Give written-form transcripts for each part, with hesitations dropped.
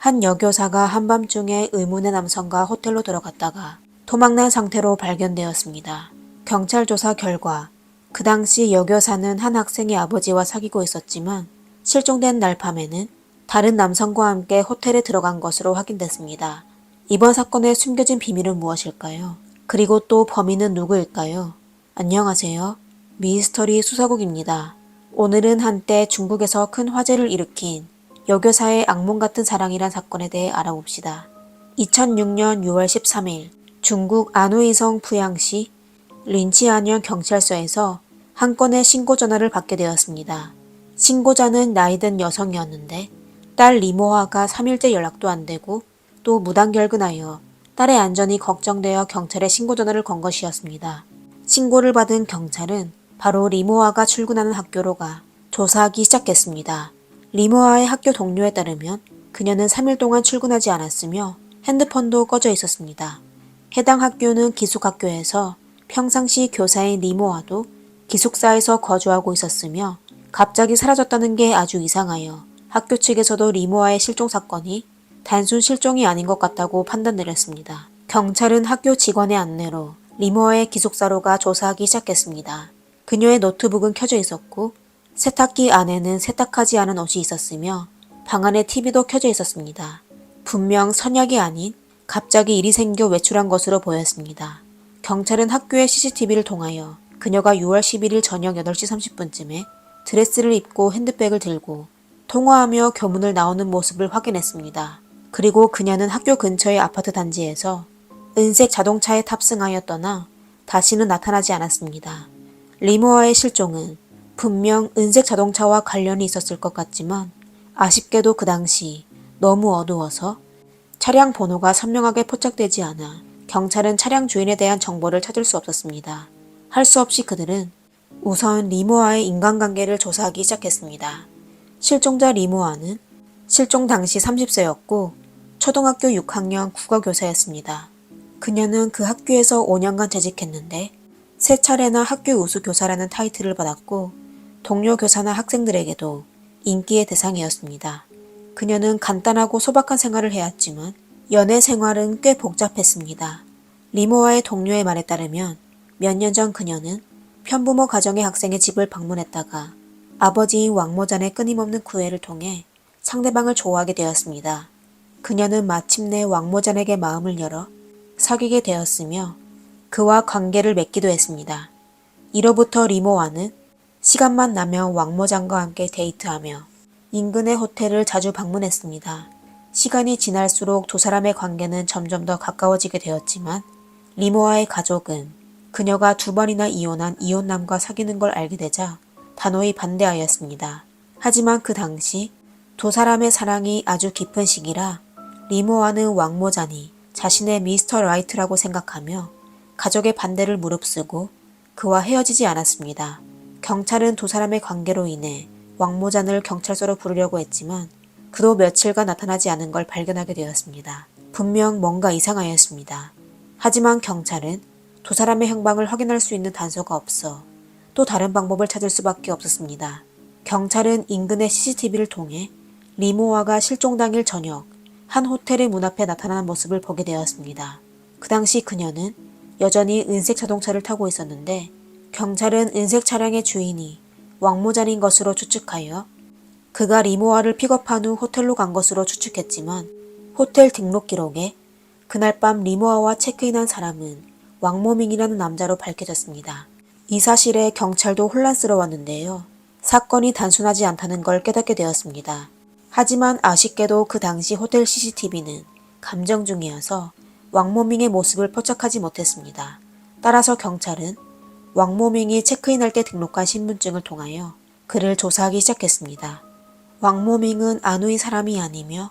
한 여교사가 한밤중에 의문의 남성과 호텔로 들어갔다가 토막난 상태로 발견되었습니다. 경찰 조사 결과 그 당시 여교사는 한 학생의 아버지와 사귀고 있었지만 실종된 날 밤에는 다른 남성과 함께 호텔에 들어간 것으로 확인됐습니다. 이번 사건의 숨겨진 비밀은 무엇일까요? 그리고 또 범인은 누구일까요? 안녕하세요. 미스터리 수사국입니다. 오늘은 한때 중국에서 큰 화제를 일으킨 여교사의 악몽 같은 사랑이란 사건에 대해 알아봅시다. 2006년 6월 13일 중국 안후이성 푸양시 린치안현 경찰서에서 한 건의 신고 전화를 받게 되었습니다. 신고자는 나이든 여성이었는데 딸 리모아가 3일째 연락도 안 되고 또 무단결근하여 딸의 안전이 걱정되어 경찰에 신고 전화를 건 것이었습니다. 신고를 받은 경찰은 바로 리모아가 출근하는 학교로 가 조사하기 시작했습니다. 리모아의 학교 동료에 따르면 그녀는 3일 동안 출근하지 않았으며 핸드폰도 꺼져 있었습니다. 해당 학교는 기숙학교에서 평상시 교사인 리모아도 기숙사에서 거주하고 있었으며 갑자기 사라졌다는 게 아주 이상하여 학교 측에서도 리모아의 실종 사건이 단순 실종이 아닌 것 같다고 판단 내렸습니다. 경찰은 학교 직원의 안내로 리모아의 기숙사로 가 조사하기 시작했습니다. 그녀의 노트북은 켜져 있었고 세탁기 안에는 세탁하지 않은 옷이 있었으며 방 안에 TV도 켜져 있었습니다. 분명 선약이 아닌 갑자기 일이 생겨 외출한 것으로 보였습니다. 경찰은 학교의 CCTV를 통하여 그녀가 6월 11일 저녁 8시 30분쯤에 드레스를 입고 핸드백을 들고 통화하며 교문을 나오는 모습을 확인했습니다. 그리고 그녀는 학교 근처의 아파트 단지에서 은색 자동차에 탑승하여 떠나 다시는 나타나지 않았습니다. 리모아의 실종은 분명 은색 자동차와 관련이 있었을 것 같지만 아쉽게도 그 당시 너무 어두워서 차량 번호가 선명하게 포착되지 않아 경찰은 차량 주인에 대한 정보를 찾을 수 없었습니다. 할 수 없이 그들은 우선 리모아의 인간관계를 조사하기 시작했습니다. 실종자 리모아는 실종 당시 30세였고 초등학교 6학년 국어교사였습니다. 그녀는 그 학교에서 5년간 재직했는데 3차례나 학교 우수교사라는 타이틀을 받았고 동료 교사나 학생들에게도 인기의 대상이었습니다. 그녀는 간단하고 소박한 생활을 해왔지만 연애 생활은 꽤 복잡했습니다. 리모아의 동료의 말에 따르면 몇 년 전 그녀는 편부모 가정의 학생의 집을 방문했다가 아버지인 왕모잔의 끊임없는 구애를 통해 상대방을 좋아하게 되었습니다. 그녀는 마침내 왕모잔에게 마음을 열어 사귀게 되었으며 그와 관계를 맺기도 했습니다. 이로부터 리모아는 시간만 나면 왕모잔과 함께 데이트하며 인근의 호텔을 자주 방문했습니다. 시간이 지날수록 두 사람의 관계는 점점 더 가까워지게 되었지만 리모아의 가족은 그녀가 2번이나 이혼한 이혼남과 사귀는 걸 알게 되자 단호히 반대하였습니다. 하지만 그 당시 두 사람의 사랑이 아주 깊은 시기라 리모아는 왕모잔이 자신의 미스터 라이트라고 생각하며 가족의 반대를 무릅쓰고 그와 헤어지지 않았습니다. 경찰은 두 사람의 관계로 인해 왕모잔을 경찰서로 부르려고 했지만 그도 며칠간 나타나지 않은 걸 발견하게 되었습니다. 분명 뭔가 이상하였습니다. 하지만 경찰은 두 사람의 행방을 확인할 수 있는 단서가 없어 또 다른 방법을 찾을 수밖에 없었습니다. 경찰은 인근의 CCTV를 통해 리모아가 실종 당일 저녁 한 호텔의 문 앞에 나타나는 모습을 보게 되었습니다. 그 당시 그녀는 여전히 은색 자동차를 타고 있었는데 경찰은 은색 차량의 주인이 왕모잔인 것으로 추측하여 그가 리모아를 픽업한 후 호텔로 간 것으로 추측했지만 호텔 등록 기록에 그날 밤 리모아와 체크인한 사람은 왕모밍이라는 남자로 밝혀졌습니다. 이 사실에 경찰도 혼란스러웠는데요. 사건이 단순하지 않다는 걸 깨닫게 되었습니다. 하지만 아쉽게도 그 당시 호텔 CCTV는 감정 중이어서 왕모밍의 모습을 포착하지 못했습니다. 따라서 경찰은 왕모밍이 체크인할 때 등록한 신분증을 통하여 그를 조사하기 시작했습니다. 왕모밍은 안후이 사람이 아니며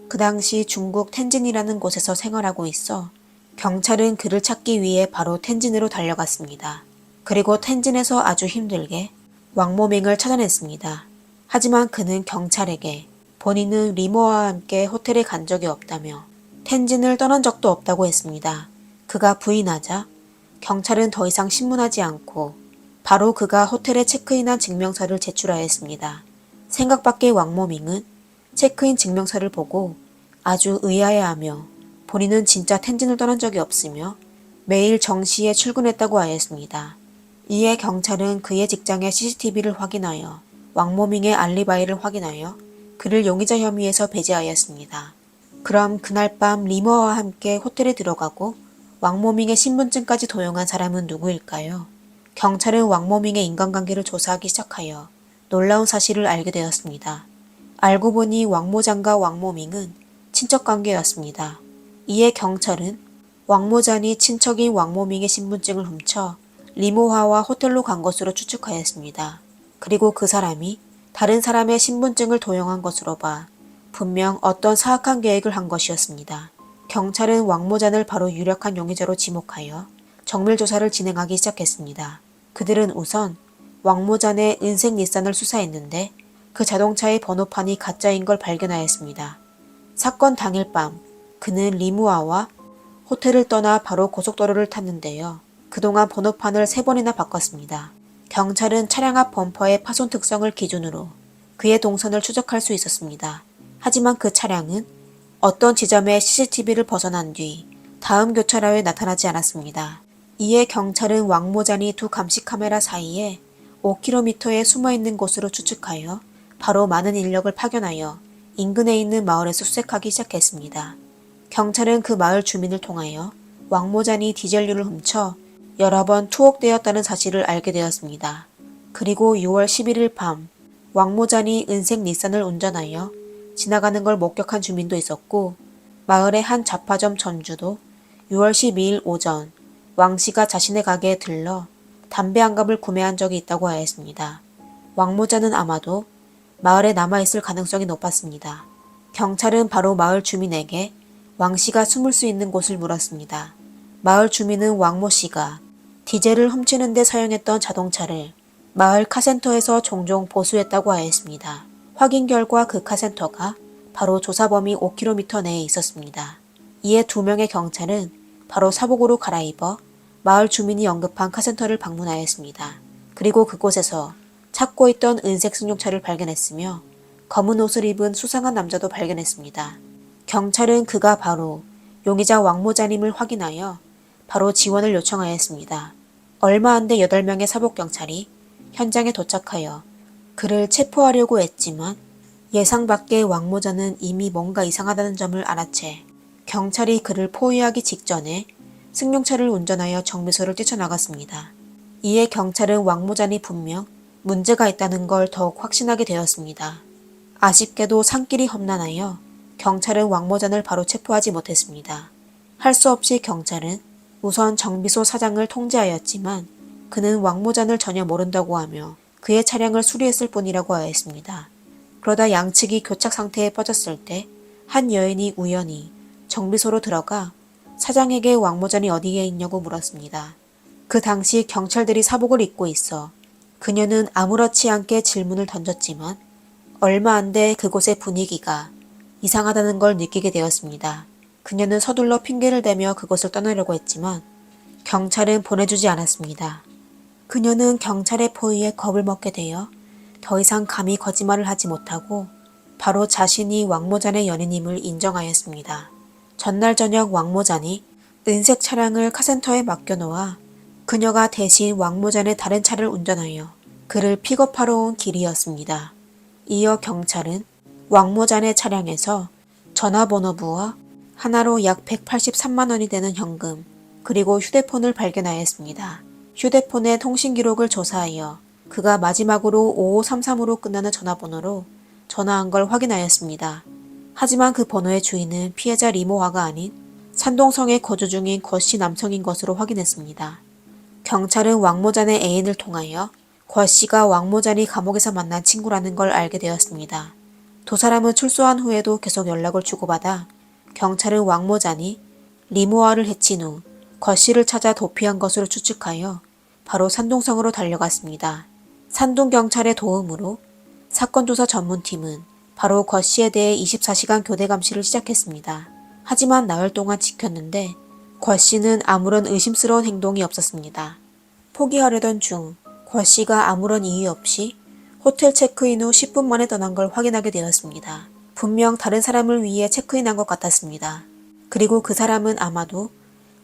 그 당시 중국 텐진이라는 곳에서 생활하고 있어 경찰은 그를 찾기 위해 바로 텐진으로 달려갔습니다. 그리고 텐진에서 아주 힘들게 왕모밍을 찾아냈습니다. 하지만 그는 경찰에게 본인은 리모아와 함께 호텔에 간 적이 없다며 텐진을 떠난 적도 없다고 했습니다. 그가 부인하자 경찰은 더 이상 신문하지 않고 바로 그가 호텔에 체크인한 증명서를 제출하였습니다. 생각 밖의 왕모밍은 체크인 증명서를 보고 아주 의아해하며 본인은 진짜 텐진을 떠난 적이 없으며 매일 정시에 출근했다고 하였습니다. 이에 경찰은 그의 직장의 CCTV를 확인하여 왕모밍의 알리바이를 확인하여 그를 용의자 혐의에서 배제하였습니다. 그럼 그날 밤 리머와 함께 호텔에 들어가고 왕모밍의 신분증까지 도용한 사람은 누구일까요? 경찰은 왕모밍의 인간관계를 조사하기 시작하여 놀라운 사실을 알게 되었습니다. 알고 보니 왕모잔과 왕모밍은 친척관계였습니다. 이에 경찰은 왕모잔이 친척인 왕모밍의 신분증을 훔쳐 리모화와 호텔로 간 것으로 추측하였습니다. 그리고 그 사람이 다른 사람의 신분증을 도용한 것으로 봐 분명 어떤 사악한 계획을 한 것이었습니다. 경찰은 왕모잔을 바로 유력한 용의자로 지목하여 정밀조사를 진행하기 시작했습니다. 그들은 우선 왕모잔의 은색 닛산을 수사했는데 그 자동차의 번호판이 가짜인 걸 발견하였습니다. 사건 당일 밤 그는 리무아와 호텔을 떠나 바로 고속도로를 탔는데요. 그동안 번호판을 3번이나 바꿨습니다. 경찰은 차량 앞 범퍼의 파손 특성을 기준으로 그의 동선을 추적할 수 있었습니다. 하지만 그 차량은 어떤 지점의 CCTV를 벗어난 뒤 다음 교차로에 나타나지 않았습니다. 이에 경찰은 왕모잔이 두 감시 카메라 사이에 5km에 숨어있는 곳으로 추측하여 바로 많은 인력을 파견하여 인근에 있는 마을에서 수색하기 시작했습니다. 경찰은 그 마을 주민을 통하여 왕모잔이 디젤류를 훔쳐 여러 번 투옥되었다는 사실을 알게 되었습니다. 그리고 6월 11일 밤 왕모잔이 은색 닛산을 운전하여 지나가는 걸 목격한 주민도 있었고 마을의 한 잡화점 전주도 6월 12일 오전 왕씨가 자신의 가게에 들러 담배 한 갑을 구매한 적이 있다고 하였습니다. 왕모자는 아마도 마을에 남아있을 가능성이 높았습니다. 경찰은 바로 마을 주민에게 왕씨가 숨을 수 있는 곳을 물었습니다. 마을 주민은 왕모씨가 디젤을 훔치는 데 사용했던 자동차를 마을 카센터에서 종종 보수했다고 하였습니다. 확인 결과 그 카센터가 바로 조사 범위 5km 내에 있었습니다. 이에 2명의 경찰은 바로 사복으로 갈아입어 마을 주민이 언급한 카센터를 방문하였습니다. 그리고 그곳에서 찾고 있던 은색 승용차를 발견했으며 검은 옷을 입은 수상한 남자도 발견했습니다. 경찰은 그가 바로 용의자 왕모자님을 확인하여 바로 지원을 요청하였습니다. 얼마 안 돼 8명의 사복경찰이 현장에 도착하여 그를 체포하려고 했지만 예상 밖의 왕모자는 이미 뭔가 이상하다는 점을 알아채 경찰이 그를 포위하기 직전에 승용차를 운전하여 정비소를 뛰쳐나갔습니다. 이에 경찰은 왕모잔이 분명 문제가 있다는 걸 더욱 확신하게 되었습니다. 아쉽게도 산길이 험난하여 경찰은 왕모잔을 바로 체포하지 못했습니다. 할 수 없이 경찰은 우선 정비소 사장을 통제하였지만 그는 왕모잔을 전혀 모른다고 하며 그의 차량을 수리했을 뿐이라고 하였습니다. 그러다 양측이 교착 상태에 빠졌을 때 한 여인이 우연히 정비소로 들어가 사장에게 왕모잔이 어디에 있냐고 물었습니다. 그 당시 경찰들이 사복을 입고 있어 그녀는 아무렇지 않게 질문을 던졌지만 얼마 안 돼 그곳의 분위기가 이상하다는 걸 느끼게 되었습니다. 그녀는 서둘러 핑계를 대며 그곳을 떠나려고 했지만 경찰은 보내주지 않았습니다. 그녀는 경찰의 포위에 겁을 먹게 되어 더 이상 감히 거짓말을 하지 못하고 바로 자신이 왕모잔의 연인임을 인정하였습니다. 전날 저녁 왕모잔이 은색 차량을 카센터에 맡겨놓아 그녀가 대신 왕모잔의 다른 차를 운전하여 그를 픽업하러 온 길이었습니다. 이어 경찰은 왕모잔의 차량에서 전화번호부와 하나로 약 183만 원이 되는 현금 그리고 휴대폰을 발견하였습니다. 휴대폰의 통신 기록을 조사하여 그가 마지막으로 5533으로 끝나는 전화번호로 전화한 걸 확인하였습니다. 하지만 그 번호의 주인은 피해자 리모화가 아닌 산동성에 거주 중인 권 씨 남성인 것으로 확인했습니다. 경찰은 왕모잔의 애인을 통하여 권 씨가 왕모잔이 감옥에서 만난 친구라는 걸 알게 되었습니다. 두 사람은 출소한 후에도 계속 연락을 주고받아 경찰은 왕모잔이 리모화를 해친 후 권 씨를 찾아 도피한 것으로 추측하여 바로 산동성으로 달려갔습니다. 산동경찰의 도움으로 사건조사 전문팀은 바로 권 씨에 대해 24시간 교대 감시를 시작했습니다. 하지만 나흘 동안 지켰는데 권 씨는 아무런 의심스러운 행동이 없었습니다. 포기하려던 중 권 씨가 아무런 이유 없이 호텔 체크인 후 10분 만에 떠난 걸 확인하게 되었습니다. 분명 다른 사람을 위해 체크인한 것 같았습니다. 그리고 그 사람은 아마도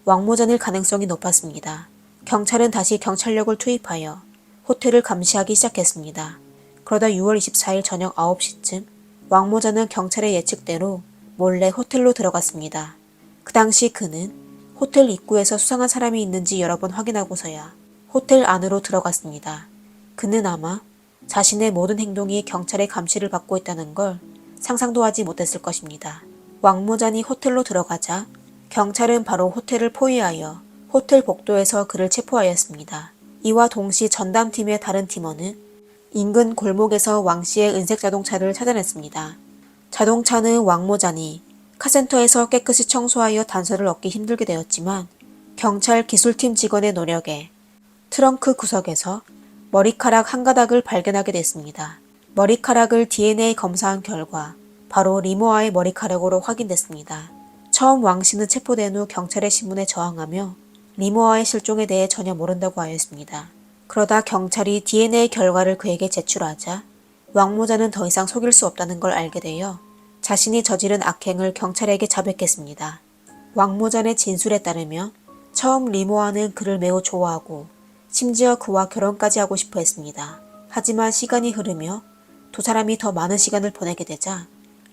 왕모전일 가능성이 높았습니다. 경찰은 다시 경찰력을 투입하여 호텔을 감시하기 시작했습니다. 그러다 6월 24일 저녁 9시쯤 왕모전은 경찰의 예측대로 몰래 호텔로 들어갔습니다. 그 당시 그는 호텔 입구에서 수상한 사람이 있는지 여러 번 확인하고서야 호텔 안으로 들어갔습니다. 그는 아마 자신의 모든 행동이 경찰의 감시를 받고 있다는 걸 상상도 하지 못했을 것입니다. 왕모잔이 호텔로 들어가자 경찰은 바로 호텔을 포위하여 호텔 복도에서 그를 체포하였습니다. 이와 동시 전담팀의 다른 팀원은 인근 골목에서 왕씨의 은색 자동차를 찾아냈습니다. 자동차는 왕모잔이 카센터에서 깨끗이 청소하여 단서를 얻기 힘들게 되었지만 경찰 기술팀 직원의 노력에 트렁크 구석에서 머리카락 한 가닥을 발견하게 됐습니다. 머리카락을 DNA 검사한 결과 바로 리모아의 머리카락으로 확인됐습니다. 처음 왕씨는 체포된 후 경찰의 신문에 저항하며 리모아의 실종에 대해 전혀 모른다고 하였습니다. 그러다 경찰이 DNA 결과를 그에게 제출하자 왕모자는 더 이상 속일 수 없다는 걸 알게 되어 자신이 저지른 악행을 경찰에게 자백했습니다. 왕모잔의 진술에 따르면 처음 리모아는 그를 매우 좋아하고 심지어 그와 결혼까지 하고 싶어 했습니다. 하지만 시간이 흐르며 두 사람이 더 많은 시간을 보내게 되자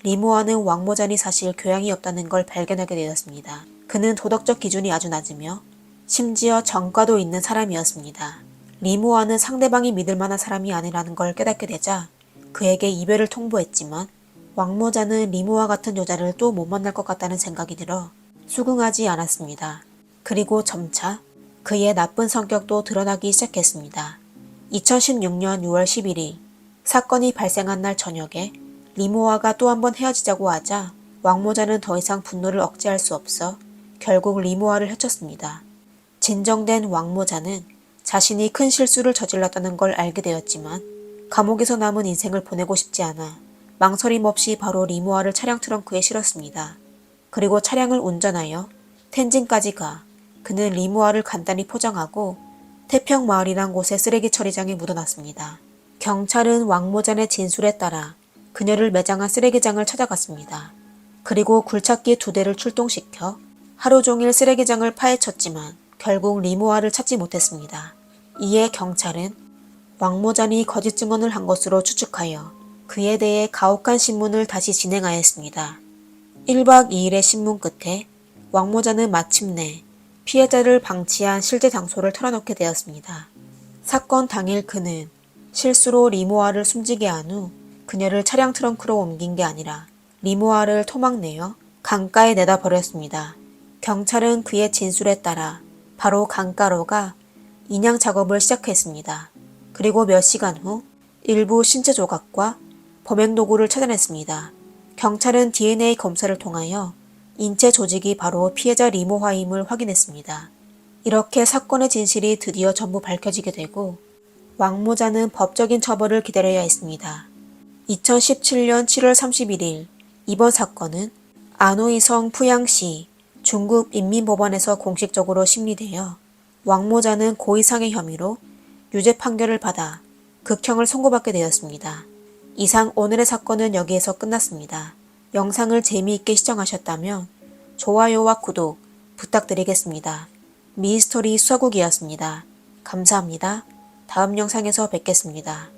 리모아는 왕모잔이 사실 교양이 없다는 걸 발견하게 되었습니다. 그는 도덕적 기준이 아주 낮으며 심지어 정과도 있는 사람이었습니다. 리모아는 상대방이 믿을 만한 사람이 아니라는 걸 깨닫게 되자 그에게 이별을 통보했지만 왕모자는 리모아 같은 여자를 또 못 만날 것 같다는 생각이 들어 수긍하지 않았습니다. 그리고 점차 그의 나쁜 성격도 드러나기 시작했습니다. 2016년 6월 11일 사건이 발생한 날 저녁에 리모아가 또 한 번 헤어지자고 하자 왕모자는 더 이상 분노를 억제할 수 없어 결국 리모아를 해쳤습니다. 진정된 왕모자는 자신이 큰 실수를 저질렀다는 걸 알게 되었지만 감옥에서 남은 인생을 보내고 싶지 않아 망설임 없이 바로 리모아를 차량 트렁크에 실었습니다. 그리고 차량을 운전하여 텐진까지 가 그는 리모아를 간단히 포장하고 태평마을이란 곳의 쓰레기 처리장에 묻어놨습니다. 경찰은 왕모잔의 진술에 따라 그녀를 매장한 쓰레기장을 찾아갔습니다. 그리고 굴착기 2대를 출동시켜 하루 종일 쓰레기장을 파헤쳤지만 결국 리모아를 찾지 못했습니다. 이에 경찰은 왕모잔이 거짓 증언을 한 것으로 추측하여 그에 대해 가혹한 신문을 다시 진행하였습니다. 1박 2일의 신문 끝에 왕모잔은 마침내 피해자를 방치한 실제 장소를 털어놓게 되었습니다. 사건 당일 그는 실수로 리모아를 숨지게 한 후 그녀를 차량 트렁크로 옮긴 게 아니라 리모아를 토막내어 강가에 내다 버렸습니다. 경찰은 그의 진술에 따라 바로 강가로 가 인양 작업을 시작했습니다. 그리고 몇 시간 후 일부 신체 조각과 범행 도구를 찾아냈습니다. 경찰은 DNA 검사를 통하여 인체 조직이 바로 피해자 리모아임을 확인했습니다. 이렇게 사건의 진실이 드디어 전부 밝혀지게 되고 왕모자는 법적인 처벌을 기다려야 했습니다. 2017년 7월 31일 이번 사건은 안호이성 푸양시 중국 인민법원에서 공식적으로 심리되어 왕모자는 고의상해 혐의로 유죄 판결을 받아 극형을 선고받게 되었습니다. 이상 오늘의 사건은 여기에서 끝났습니다. 영상을 재미있게 시청하셨다면 좋아요와 구독 부탁드리겠습니다. 미스터리 수사국이었습니다. 감사합니다. 다음 영상에서 뵙겠습니다.